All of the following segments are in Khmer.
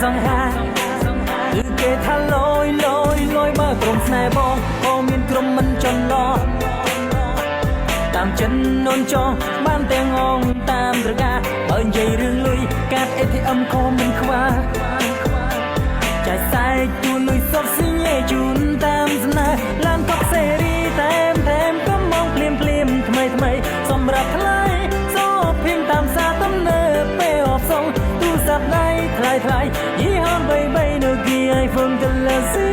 សង្ហាគឺគេថាលយបើក្រុមស្នេហ៍បងក៏មានក្រុមមិនចន្លោះតាមចិននូនចោបានទាំងអងតាមត្រកាបើនិយាយរឿងលុយកាត់ ATM ក៏មិនខ្វះចាយខ្សែជួលលុយសុបស៊ីញេជូនតាមស្នេហ៍ឡើងកប់សេរីតែមក៏មងភ្លាមថ្មីសម្រាប់ថ្លៃសោភីងតាមសាទំនើបពេលអបសងទូរស័ព្ទដៃថ្លៃយីហោបីនៅគី iPhone Galaxy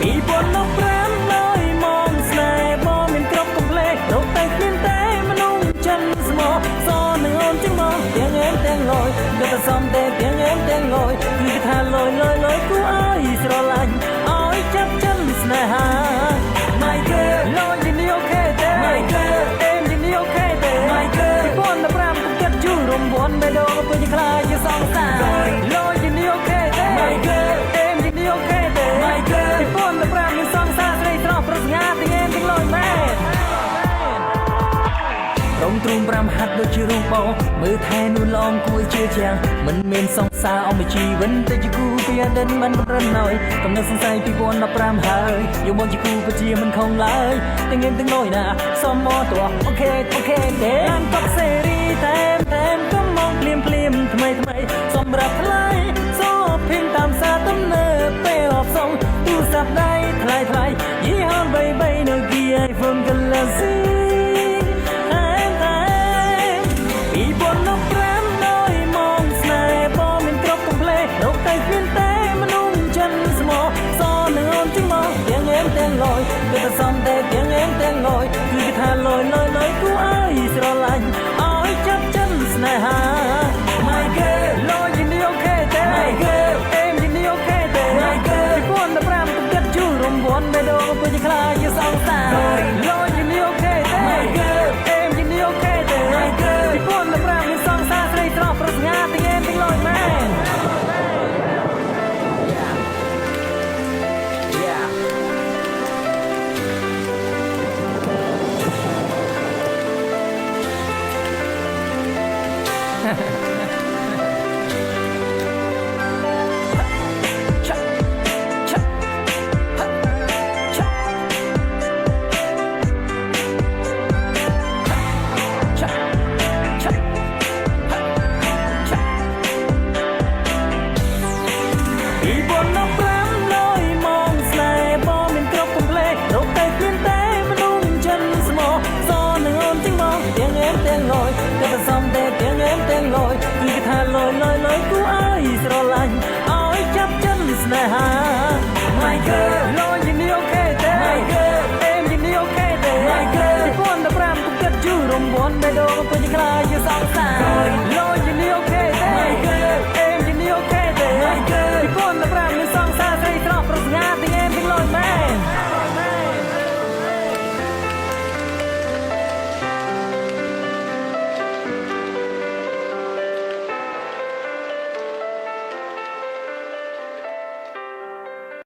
ពីប៉ុននោះ5ដោយមកស្នេហ៍បងមានគ្រប់កុំភ្លេចរកតែគ្មានតែមនុស្សចិនស្មោះសនឹងអូនចឹងមកទាំងអែមទាំងលយក៏តែសំតែទាំងអែមទាំងលយគឺថាលយគួរឲ្យស្រឡាញ់ឲ្យចាប់ចិនស្នេហា My girl លយជានេះអូខេទេ My girl អេមជានេះអូខេទេ My girl ពីប៉ុនតែ5ទៅកាត់ជូររំវន់បែរដល់ពេញខ្លាចជាសងសាលយជានេះអូខេទេ My girl អេមជានេះអូខេទេ My girl ពីប៉ុនតែ5មានសងសាស្រីត្រោះប្រស្ងាទាំងអែមទាំងលយមែនរំទ្រូង5ហាត់ដូចជារូបបងមើលថែនួនឡងគួរជឿជាងមិនមានសង្សារអមជីវិនតែជាគូពីអតីតមិនប្រណយកំណត់សង្ស័យ2015ហើយយកមកជាគូពិជាមិនខំឡើយទាំងងៀមទាំងលយណាសមមកតោះអូខេទេអានកប់សេរីតែមក៏មកភ្លាមថ្មីសម្រាប់ថ្លៃសោភីងតាមសាទំនើបពេលអបសងទូរស័ព្ទដៃថ្លៃយីហោបីនៅគី iPhone Galaxy ពីប៉ុននោះ5ដោយមកស្នេហ៍បងមានគ្រប់កុំភ្លេចរកតែគ្មានតែមនុស្សចិនស្មោះសនឹងអូនចឹងមកទាំងអែមទាំងលយគឺតែសំតែទាំងអែមទាំងលយគឺគេថាលយគួរឲ្យស្រឡាញ់ឲ្យចាប់ចិនស្នេហា My girl លយជានេះអូខេទេ My girl អេមជានេះអូខេទេ My girl ពីប៉ុនតែ5ទៅកាត់ជូររំវន់បែរដល់ពេញខ្លាចជាសងសាលយជានេះអូខេទេ My girl អេមជានេះអូខេទេ My girl ពីប៉ុនតែ5មានសងសាស្រីត្រោះប្រស្ងាទាំងអែមទាំងលយមែនก็តែសំតែទាំងអែមទាំងលយគឺគេថាលយគួរឲ្យស្រឡាញ់ឲ្យចាប់ចិនស្នេហា My girl លយជានេះអូខេទេ My girl អេមជានេះអូខេទេ My girl ពីប៉ុនតែ5ទៅកាត់ជូររំវន់បែរដល់ពេញខ្លាចជាសងសាលយ